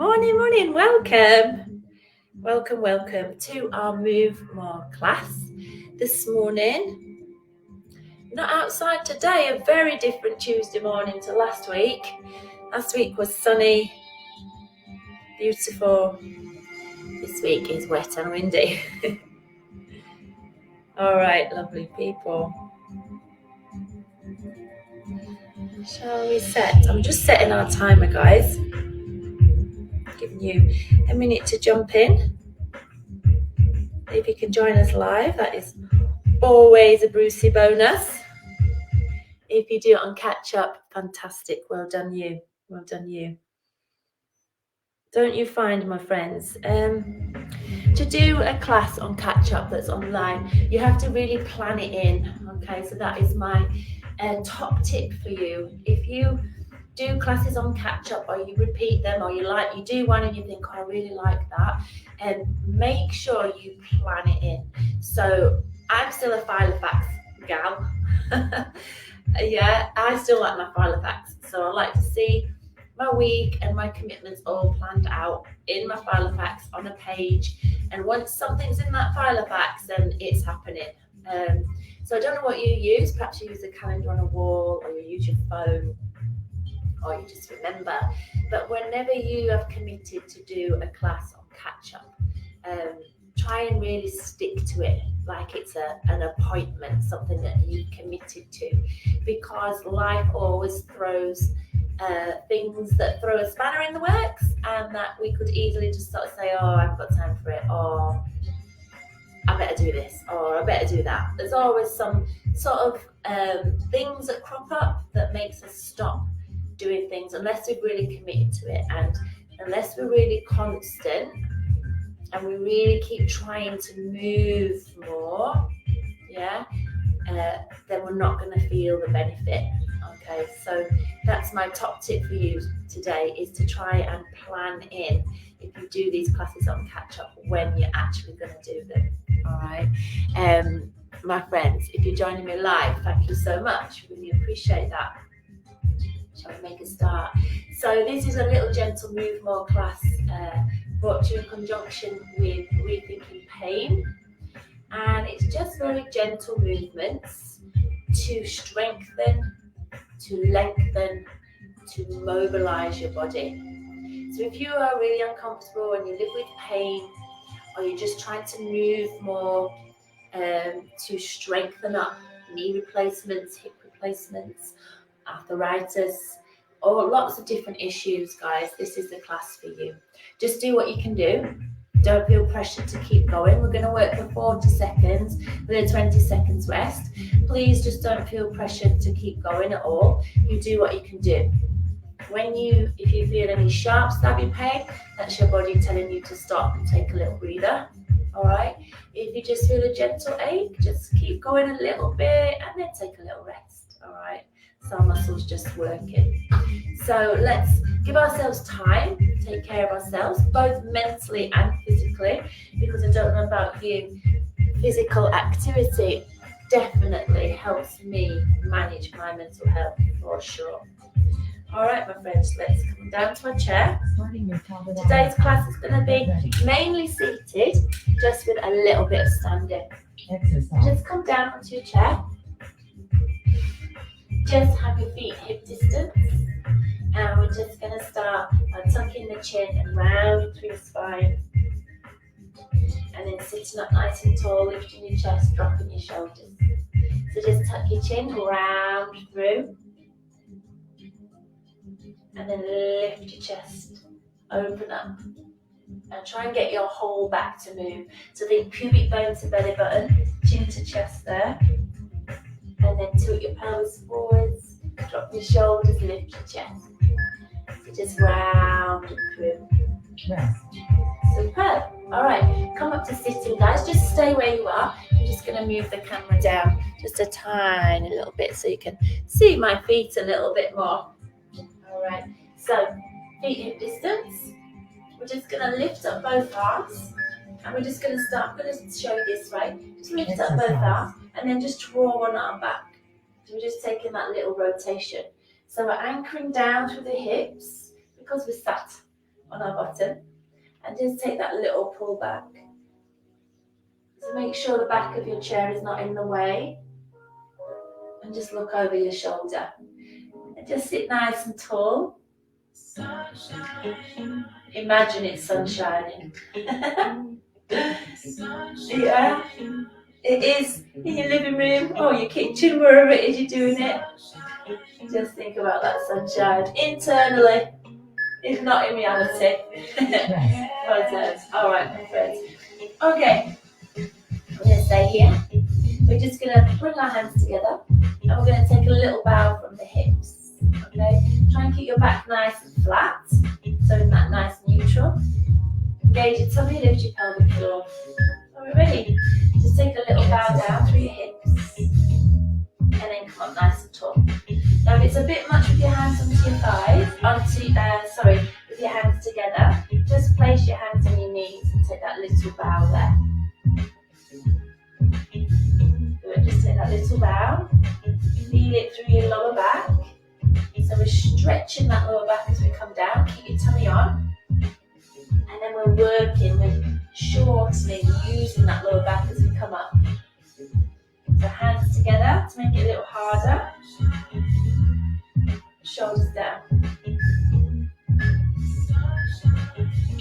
Morning, welcome to our Move More class this morning. Not outside today, a very different Tuesday morning to last week. Last week was sunny, beautiful. This week is wet and windy. All right, lovely people. Shall we set? I'm just setting our timer, guys. Giving you a minute to jump in. If you can join us live, that is always a Brucey bonus. If you do it on catch up, fantastic. Well done you. Don't you find, my friends, to do a class on catch up that's online, you have to really plan it in. Okay, so that is my top tip for you. If you do classes on catch up, or you repeat them, or you do one and you think, oh, I really like that, and make sure you plan it in. So I'm still a file of facts gal. Yeah, I still like my file of facts. So I like to see my week and my commitments all planned out in my file of facts on a page. And once something's in that file of facts, then it's happening. So I don't know what you use. Perhaps you use a calendar on a wall, or you use your phone, or you just remember. But whenever you have committed to do a class on catch up, try and really stick to it like it's an appointment, something that you've committed to, because life always throws things that throw a spanner in the works, and that we could easily just sort of say, oh, I haven't got time for it, or I better do this, or I better do that. There's always some sort of things that crop up that makes us stop doing things unless we've really committed to it, and unless we're really constant and we really keep trying to move more, then we're not going to feel the benefit. Okay, so that's my top tip for you today, is to try and plan in, if you do these classes on catch up, when you're actually going to do them. All right, my friends, if you're joining me live, thank you so much, really appreciate that. Shall we make a start? So this is a little gentle move more class brought to you in conjunction with Rethinking Pain, and it's just very gentle movements to strengthen, to lengthen, to mobilize your body. So if you are really uncomfortable and you live with pain, or you're just trying to move more to strengthen up, knee replacements, hip replacements, arthritis, or lots of different issues, guys, this is the class for you. Just do what you can do. Don't feel pressured to keep going. We're going to work for 40 seconds with a 20 seconds rest. Please just don't feel pressured to keep going at all. You do what you can do. If you feel any sharp stabbing pain, that's your body telling you to stop and take a little breather. All right. If you just feel a gentle ache, just keep going a little bit and then take a little rest. All right. So our muscles just working. So let's give ourselves time, take care of ourselves, both mentally and physically, because I don't know about you, physical activity definitely helps me manage my mental health for sure. All right, my friends, let's come down to our chair. Today's class is going to be mainly seated, just with a little bit of standing. Just come down onto your chair. Just have your feet hip distance, and we're just going to start by tucking the chin and round through your spine, and then sitting up nice and tall, lifting your chest, dropping your shoulders. So just tuck your chin round through, and then lift your chest, open up, and try and get your whole back to move. So think pubic bone to belly button, chin to chest there. And then tilt your pelvis forwards, drop your shoulders, lift your chest. So just round and through. Superb. All right, come up to sitting, guys. Just stay where you are. I'm just going to move the camera down just a tiny little bit so you can see my feet a little bit more. All right, so feet hip distance. We're just going to lift up both arms. And we're just going to start, I'm going to show you this way. Just lift up both arms and then just draw one arm back. So we're just taking that little rotation. So we're anchoring down through the hips because we're sat. on our bottom, and just take that little pull back. So make sure the back of your chair is not in the way, and just look over your shoulder. And just sit nice and tall. Imagine it's sun shining. Yeah, it is in your living room or your kitchen, wherever it is you're doing it. Just think about that sunshine internally, if not in reality. Well done. All right, my friends. Okay, we're going to stay here. We're just going to bring our hands together, and we're going to take a little bow from the hips. Okay, try and keep your back nice and flat, so in that nice neutral. Engage your tummy, lift your pelvic floor. Are we ready? Just take a little bow down through your hips, and then come up nice and tall. Now, if it's a bit much with your hands onto your thighs, with your hands together, just place your hands on your knees and take that little bow there. Good, just take that little bow. Feel it through your lower back. So we're stretching that lower back as we come down. Keep your tummy on. And then we're shortening, using that lower back as we come up. So hands together to make it a little harder. Shoulders down.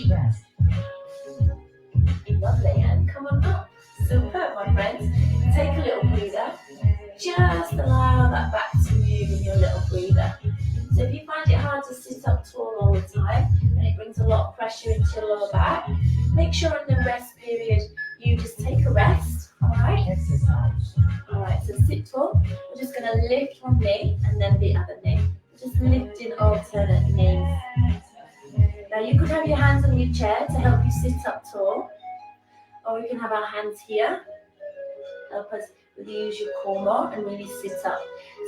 Rest. Lovely, and come on up. Super, my friends. Take a little breather. Just allow that back to move in your little breather. So if you find it hard to sit up tall all the time, and it brings a lot of pressure into your lower back, make sure in the rest period you just take a rest. Alright? Exercise. Alright, so sit tall. We're just going to lift one knee and then the other knee. Just lifting alternate knees. Now you could have your hands on your chair to help you sit up tall, or we can have our hands here, help us use your core more and really sit up.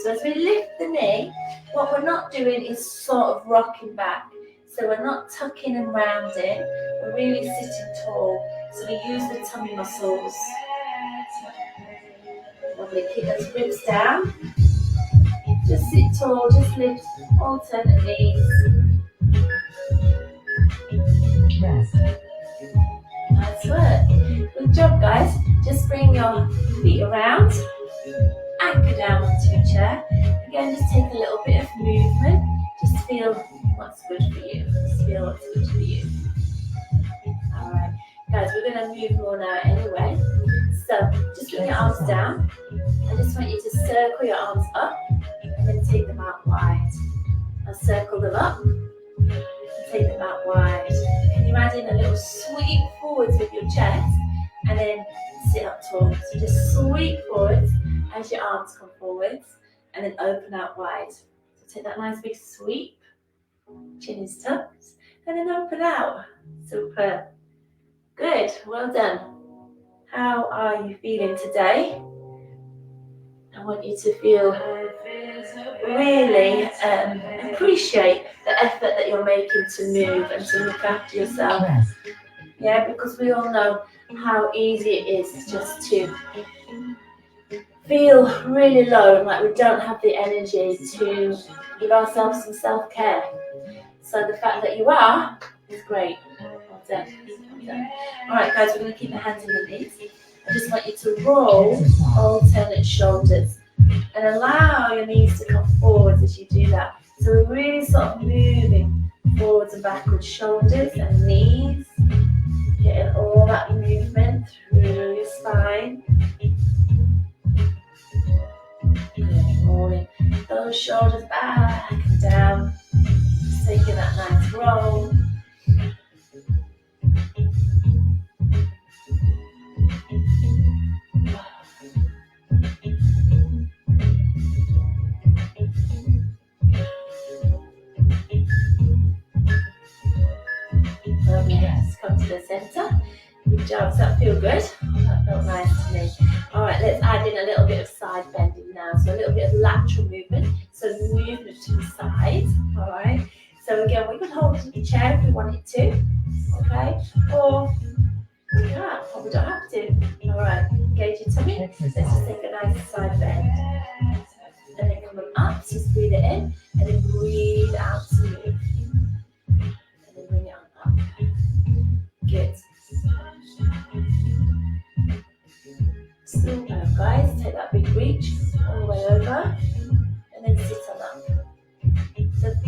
So as we lift the knee, what we're not doing is sort of rocking back. So we're not tucking and rounding, we're really sitting tall. So we use the tummy muscles. Lovely, keep those ribs down. Just sit tall, just lift alternate knees. Rest. Nice work. Good job, guys. Just bring your feet around, anchor down onto your chair. Again, just take a little bit of movement. Just feel what's good for you. Just feel what's good for you. Alright, guys, we're going to move more now anyway. So, just bring your arms down. I just want you to circle your arms up and then take them out wide. Now circle them up and take them out wide. Can you imagine a little sweep forwards with your chest and then sit up tall? So just sweep forwards as your arms come forwards and then open out wide. So take that nice big sweep, chin is tucked, and then open out. Super. Good, well done. How are you feeling today? I want you to feel really appreciate the effort that you're making to move and to look after yourself. Rest. Yeah, because we all know how easy it is just to feel really low and like we don't have the energy to give ourselves some self-care. So the fact that you are is great. Well done. Well done. Alright guys, we're going to keep the hands on the knees. I just want you to roll alternate shoulders and allow your knees to come forwards as you do that. So we're really sort of moving forwards and backwards, shoulders and knees, getting all that movement through your spine. Good, rolling those shoulders back and down, just taking that nice roll. Yes, come to the centre. Good job. Does that feel good? That felt nice to me. Alright, let's add in a little bit of side bending now. So a little bit of lateral movement. So movement to the side. Alright. So again, we can hold the chair if we wanted to. Okay. Or we can't, or we don't have to. Alright. Engage your tummy. Let's just take a nice side bend. And then come up, so just breathe it in. And then breathe out to move. And then bring it on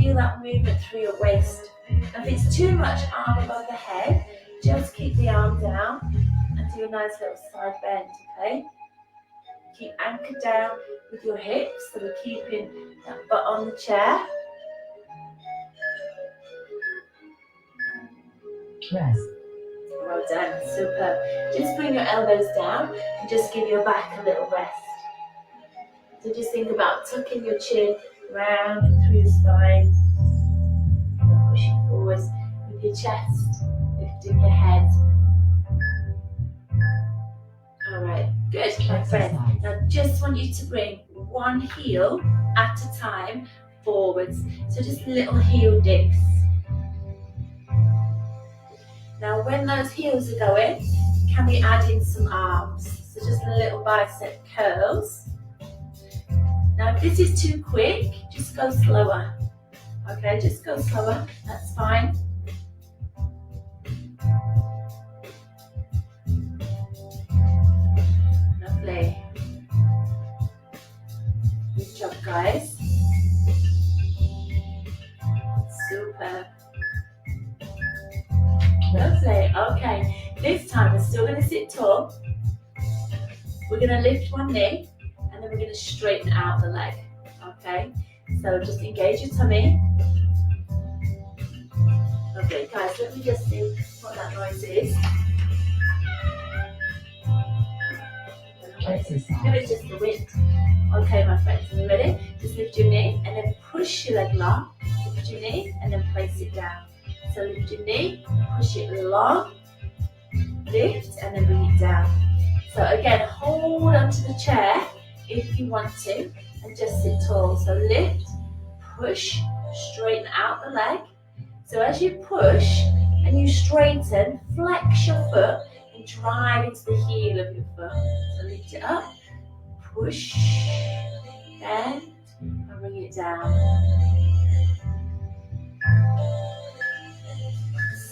feel that movement through your waist. If it's too much arm above the head, just keep the arm down and do a nice little side bend, okay? Keep anchored down with your hips, so we're keeping that butt on the chair. Rest. Well done, super. Just bring your elbows down and just give your back a little rest. So just think about tucking your chin round and through your spine, and then pushing forwards with your chest, lifting your head. Alright, good, my friend. Now just want you to bring one heel at a time forwards. So just little heel dips. Now when those heels are going, can we add in some arms? So just little bicep curls. Now if this is too quick, just go slower. Okay, just go slower, that's fine. Lovely. Good job, guys. Super. Lovely. Okay, this time we're still going to sit tall. We're going to lift one knee and then we're going to straighten out the leg. Okay, so just engage your tummy. Okay, guys, let me just see what that noise is. Maybe it's just the wind. Okay, my friends, are you ready? Just lift your knee and then push your leg long. Lift your knee and then place it down. So lift your knee, push it long, lift, and then bring it down. So again, hold onto the chair if you want to, and just sit tall. So lift, push, straighten out the leg. So as you push and you straighten, flex your foot and drive into the heel of your foot. So lift it up, push, bend, and bring it down.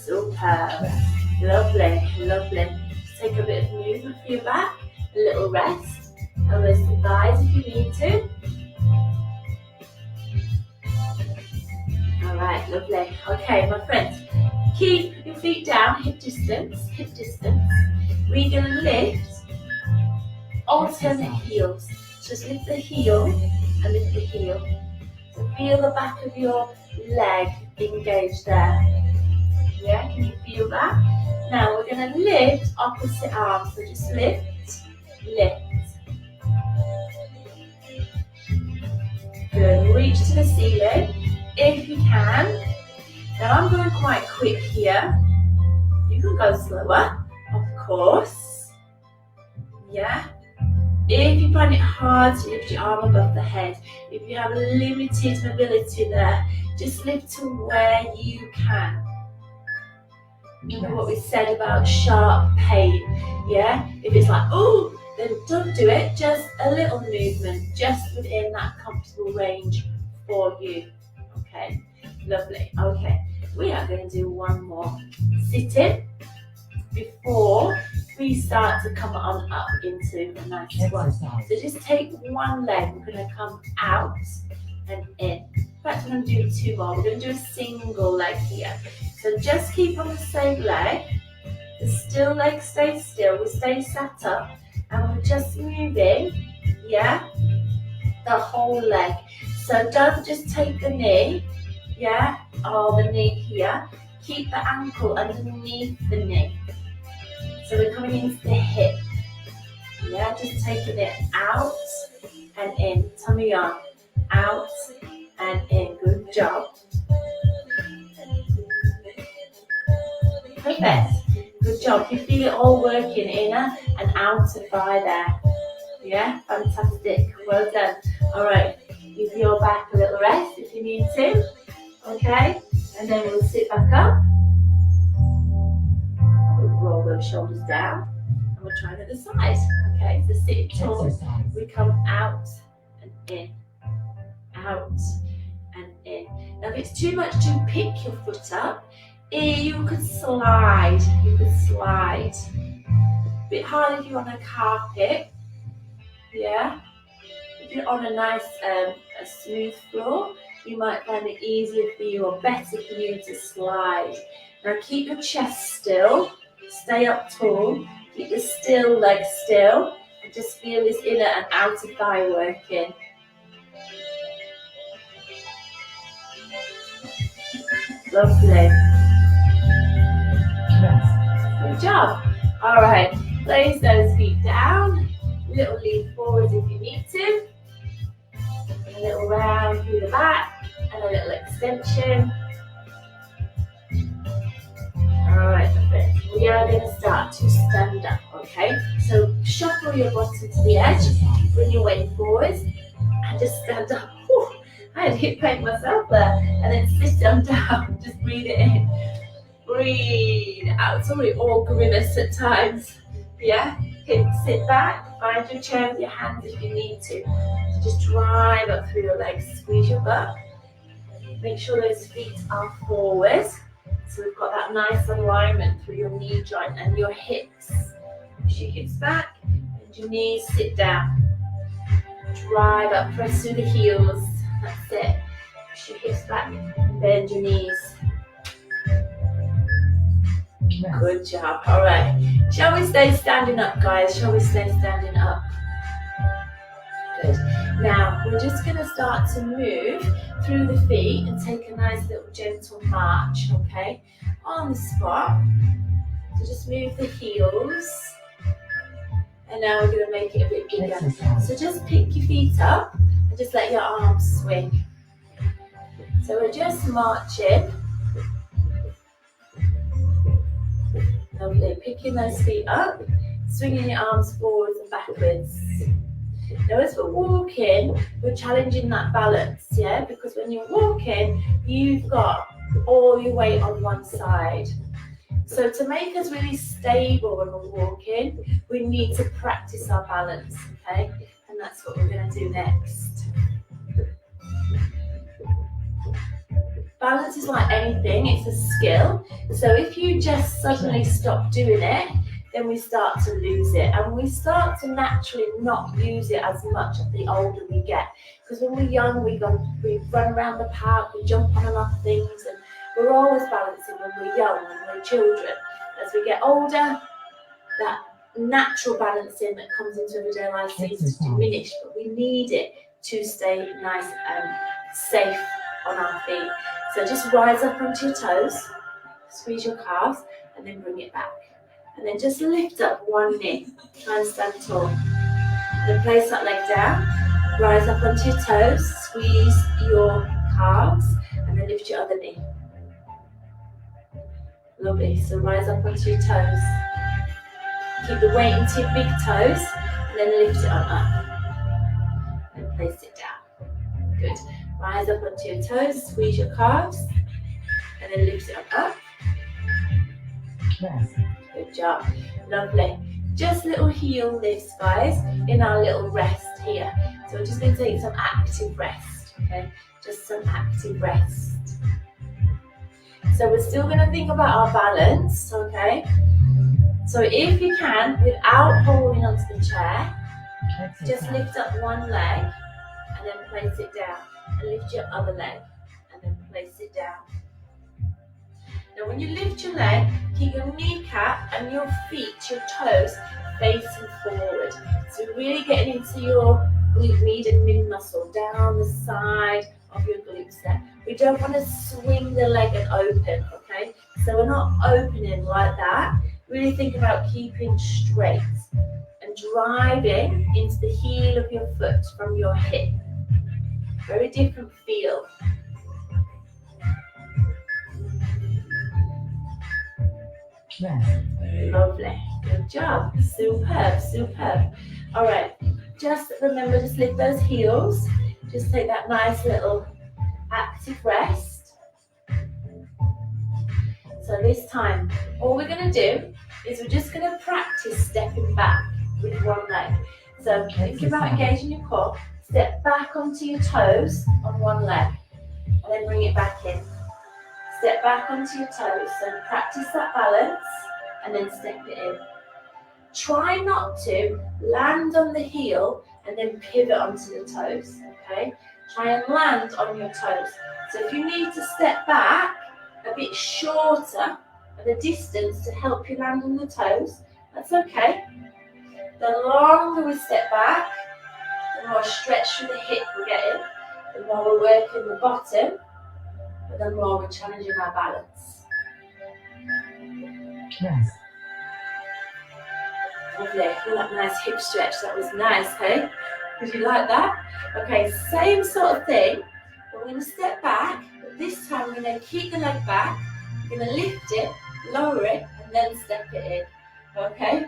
Super. Lovely, lovely. Just take a bit of movement for your back, a little rest. Elbows to thighs if you need to. Alright, lovely. Okay, my friends, keep your feet down, hip distance, hip distance. We're going to lift alternate heels. Just lift the heel and lift the heel. So feel the back of your leg engaged there. Yeah, can you feel that? Now we're going to lift opposite arms. So just lift, lift. Good. Reach to the ceiling if you can. Now I'm going quite quick here. You can go slower, of course. Yeah. If you find it hard to lift your arm above the head, if you have limited mobility there, just lift to where you can. Remember what we said about sharp pain, yeah? If it's like, oh, then don't do it. Just a little movement, just within that comfortable range for you. Okay, lovely. Okay, we are going to do one more sit-in before we start to come on up into a nice squat. So just take one leg. We're going to come out and in. In fact, we're going to do two more. We're going to do a single leg here. So just keep on the same leg. The still leg stays still. We stay sat up and we're just moving, yeah, the whole leg. So don't just take the knee, yeah, or the knee here. Keep the ankle underneath the knee. So we're coming into the hip. Yeah, just taking it out and in. Tummy on. Out and in. Good job. Perfect. Good job. You feel it all working inner and outer thigh there. Yeah, fantastic. Well done. All right. Give your back a little rest if you need to. Okay. And then we'll sit back up. We'll roll those shoulders down. And we'll try the other side. Okay. So sit tall. We come out and in. Out and in. Now if it's too much to pick your foot up, you could slide. You could slide. A bit hard if you're on a carpet. Yeah. If you're on a nice, a smooth floor, you might find it easier for you or better for you to slide. Now keep your chest still, stay up tall, keep the still leg still, and just feel this inner and outer thigh working. Lovely. Rest. Good job. All right, place those feet down, little lean forwards if you need to, a little round through the back, and a little extension. Alright, perfect. We are going to start to stand up, okay? So shuffle your bottom to the edge, bring your weight forwards, and just stand up. Whew, I had hip pain myself there. And then sit on down, just breathe it in. Breathe out. Sorry, all grimace at times. Yeah? Sit back, find your chair with your hands if you need to. So just drive up through your legs, squeeze your butt. Make sure those feet are forward. So we've got that nice alignment through your knee joint and your hips. Push your hips back, and your knees, sit down. Drive up, press through the heels. That's it. Push your hips back, bend your knees. Rest. Good job. All right. Shall we stay standing up, guys? Shall we stay standing up? Good. Now, we're just going to start to move through the feet and take a nice little gentle march, okay? On the spot. So just move the heels. And now we're going to make it a bit bigger. Exercise. So just pick your feet up and just let your arms swing. So we're just marching. Lovely. Picking those feet up, swinging your arms forwards and backwards. Now as we're walking, we're challenging that balance, yeah? Because when you're walking, you've got all your weight on one side. So to make us really stable when we're walking, we need to practice our balance, okay? And that's what we're going to do next. Balance is like anything, it's a skill. So if you just suddenly stop doing it, then we start to lose it, and we start to naturally not use it as much the older we get. Because when we're young, we run around the park, we jump on and off things, and we're always balancing when we're young, when we're children. As we get older, that natural balancing that comes into everyday life seems to diminish, but we need it to stay nice and safe on our feet. So just rise up onto your toes, squeeze your calves, and then bring it back. And then just lift up one knee, try and stand tall. Then place that leg down, rise up onto your toes, squeeze your calves, and then lift your other knee. Lovely, so rise up onto your toes. Keep the weight into your big toes, and then lift it on up. And place it down. Good. Rise up onto your toes, squeeze your calves, and then lift it on up. Rest. Good job. Lovely. Just little heel lifts, guys, in our little rest here. So we're just going to take some active rest, okay? Just some active rest. So we're still going to think about our balance, okay? So if you can, without holding onto the chair, just lift up one leg and then place it down. And lift your other leg and then place it down. Now when you lift your leg, keep your kneecap and your feet, your toes, facing forward. So really getting into your glute med and mid muscle down the side of your glutes there. We don't want to swing the leg and open, okay? So we're not opening like that. Really think about keeping straight and driving into the heel of your foot from your hip. Very different feel. Rest. Lovely. Good job. Superb, superb. All right. Just remember, just lift those heels. Just take that nice little active rest. So this time, all we're going to do is we're just going to practice stepping back with one leg. So think about engaging your core. Step back onto your toes on one leg and then bring it back in. Step back onto your toes, so practice that balance and then step it in. Try not to land on the heel and then pivot onto the toes, okay? Try and land on your toes. So if you need to step back a bit shorter of the distance to help you land on the toes, that's okay. The longer we step back, the more stretch through the hip we're getting, the more we're working the bottom, but the more we're challenging our balance. Yes. Lovely. Feel that nice hip stretch. That was nice, hey? Did you like that? Okay, same sort of thing. We're going to step back, but this time we're going to keep the leg back. We're going to lift it, lower it, and then step it in. Okay?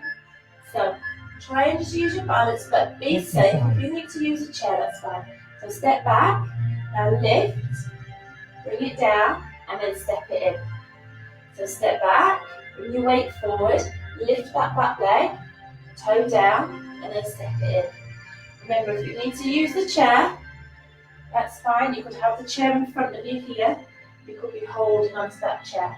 So try and just use your balance, but be safe. If you need to use a chair, that's fine. So step back, now lift, bring it down, and then step it in. So step back, bring your weight forward, lift that back leg, toe down, and then step it in. Remember, if you need to use the chair, that's fine. You could have the chair in front of you here. You could be holding onto that chair.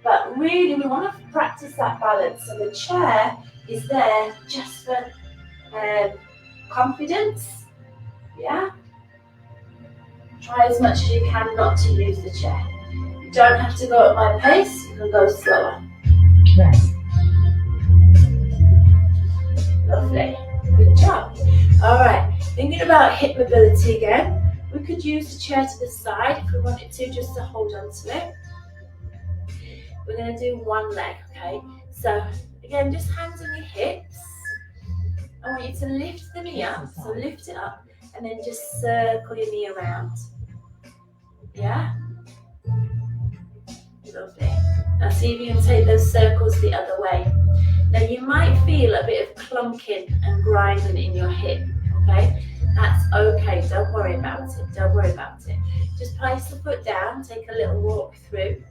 But really, we want to practice that balance. So the chair is there just for confidence. Yeah? Try as much as you can not to use the chair. You don't have to go at my pace. You can go slower. Yes. Lovely. Good job. All right. Thinking about hip mobility again. We could use the chair to the side if we wanted to, just to hold on to it. We're going to do one leg, okay? So, again, just hands on your hips. I want you to lift the knee up. So lift it up and then just circle your knee around. Yeah? Lovely. Now see if you can take those circles the other way. Now you might feel a bit of clunking and grinding in your hip, okay? That's okay, don't worry about it, don't worry about it. Just place the foot down, take a little walk through,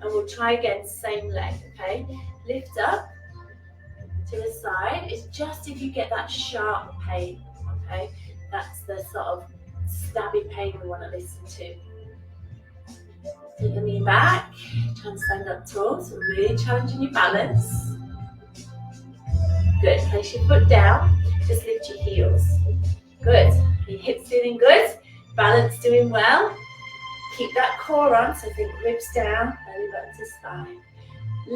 and we'll try again, same leg, okay? Lift up to the side. It's just if you get that sharp pain, okay? That's the sort of stabby pain we want to listen to. Take your knee back, try and stand up tall, so really challenging your balance. Good, place your foot down, just lift your heels. Good, your hips feeling good, balance doing well. Keep that core on, so think ribs down, belly button to spine.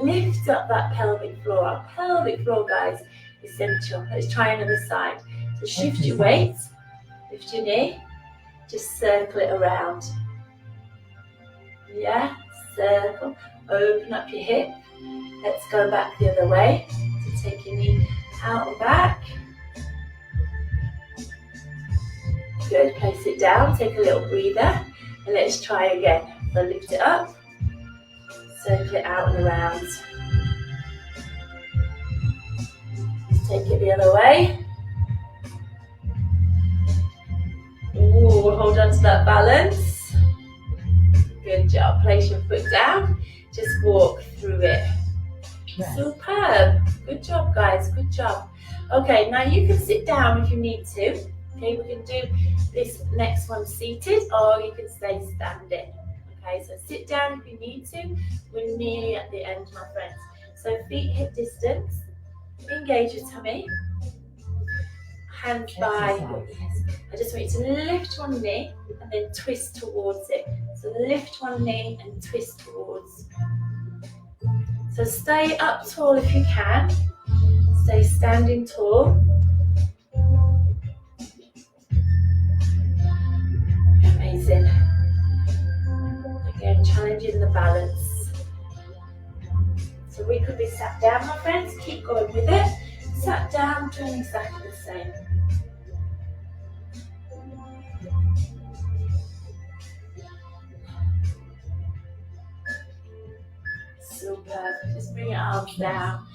Lift up that pelvic floor. Our pelvic floor, guys, essential. Let's try another side. So shift your weight, lift your knee, just circle it around. Yeah, circle, open up your hip. Let's go back the other way. So take your knee out and back. Good, place it down, take a little breather, and let's try again. So lift it up, circle it out and around. Let's take it the other way. Ooh, hold on to that balance. Good job. Place your foot down. Just walk through it. Yes. Superb. Good job, guys. Good job. Okay, now you can sit down if you need to. Okay, we can do this next one seated, or you can stay standing. Okay, so sit down if you need to. We're nearly at the end, my friends. So feet hip distance. Engage your tummy. Hands by your ears. I just want you to lift one knee and then twist towards it. So lift one knee and twist towards. So stay up tall if you can. Stay standing tall. Amazing. Again, challenging the balance. So we could be sat down, my friends. Keep going with it. Sat down, doing exactly the same. Superb. Just bring your arms down.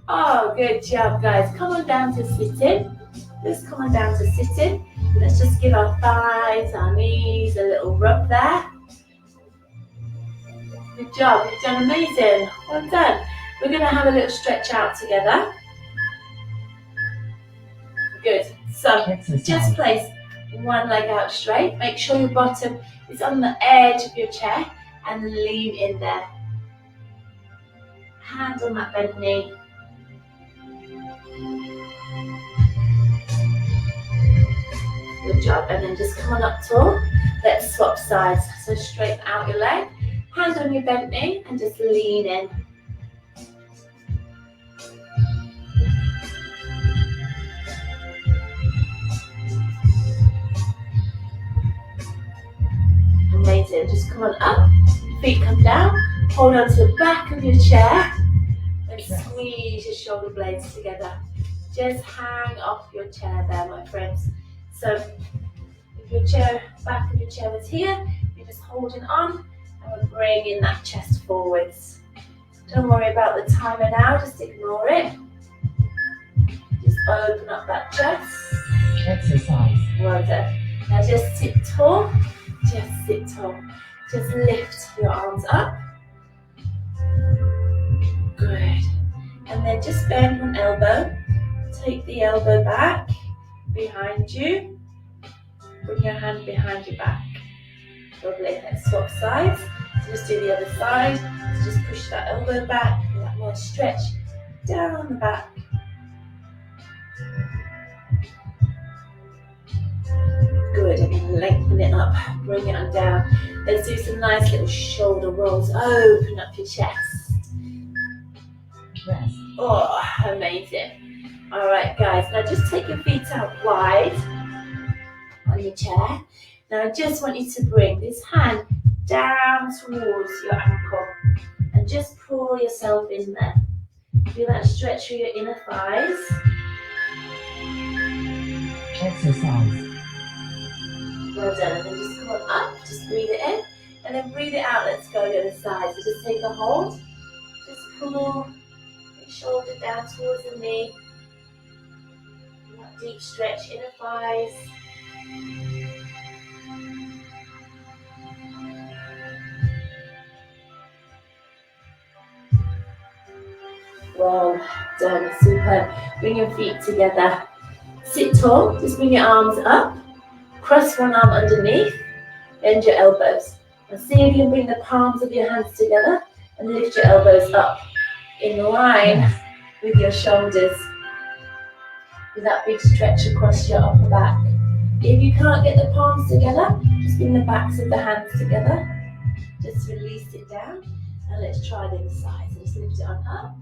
Oh, good job, guys. Come on down to sitting. Just come on down to sitting. Let's just give our thighs, our knees a little rub there. Good job. You've done amazing. Well done. We're going to have a little stretch out together. Good. So just place one leg out straight. Make sure your bottom is on the edge of your chair and lean in there. Hand on that bent knee. Good job. And then just come on up tall. Let's swap sides. So straighten out your leg, hand on your bent knee, and just lean in. Amazing. Just come on up, feet come down, hold on to the back of your chair, and squeeze your shoulder blades together. Just hang off your chair there, my friends. So if your chair, back of your chair was here, you're just holding on, and we're bringing that chest forwards. Don't worry about the timer now, just ignore it. Just open up that chest. Exercise. Well done. Now just sit tall. Just sit tall. Just lift your arms up. Good. And then just bend one elbow. Take the elbow back behind you. Bring your hand behind your back. Lovely. Let's swap sides. So just do the other side. So just push that elbow back. That more stretch down the back. Good, and then lengthen it up, bring it on down. Let's do some nice little shoulder rolls. Open up your chest. Rest. Oh, amazing. All right, guys, now just take your feet out wide on your chair. Now I just want you to bring this hand down towards your ankle and just pull yourself in there. Feel that stretch through your inner thighs. Exercise. Well done, and then just come on up, just breathe it in, and then breathe it out. Let's go to the other side. So just take a hold, just pull your shoulder down towards the knee. That deep stretch, inner thighs. Well done, super. Bring your feet together. Sit tall, just bring your arms up. Cross one arm underneath, bend your elbows. And see if you can bring the palms of your hands together and lift your elbows up in line with your shoulders. With that big stretch across your upper back. If you can't get the palms together, just bring the backs of the hands together. Just release it down, and let's try the other side. So just lift it on up,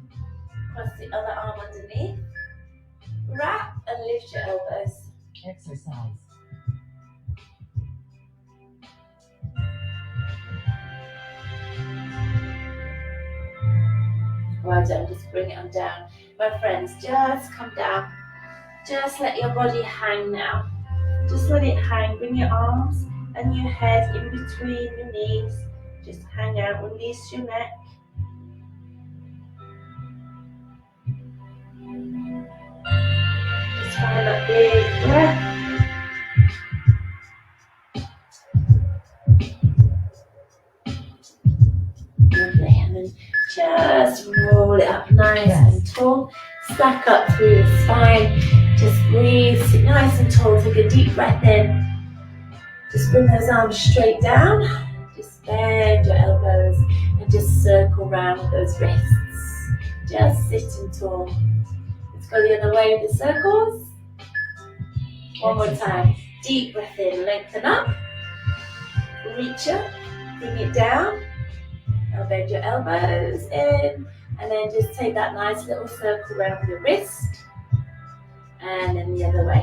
cross the other arm underneath, wrap and lift your elbows. Exercise. Well done, just bring it on down. My friends, just come down. Just let your body hang now. Just let it hang. Bring your arms and your head in between your knees. Just hang out, release your neck. Just find that big breath. Lovely, and then just roll it up nice and tall. Stack up through your spine. Just breathe, sit nice and tall. Take a deep breath in. Just bring those arms straight down. Just bend your elbows and just circle around with those wrists. Just sitting tall. Let's go the other way with the circles. One more time. Deep breath in, lengthen up. Reach up, bring it down. Now bend your elbows in, and then just take that nice little circle around with your wrist, and then the other way.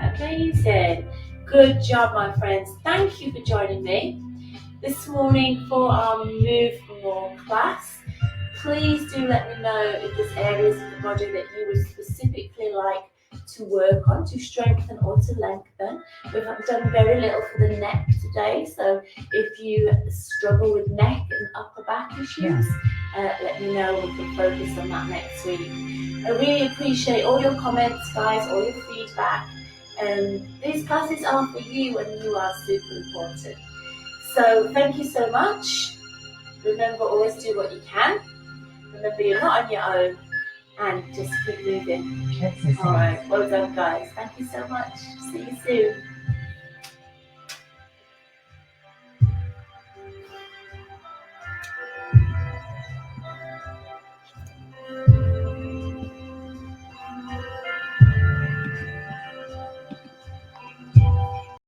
Amazing. Good job, my friends. Thank you for joining me this morning for our Move More class. Please do let me know if there's areas of the body that you would specifically like to work on, to strengthen or to lengthen. We've done very little for the neck today, so if you struggle with neck and upper back issues, let me know. We can focus on that next week. I really appreciate all your comments, guys, all your feedback. These classes are for you, and you are super important. So thank you so much. Remember, always do what you can. Remember, you're not on your own, and just keep moving. Exercise. All right, well done, guys. Thank you so much. See you soon.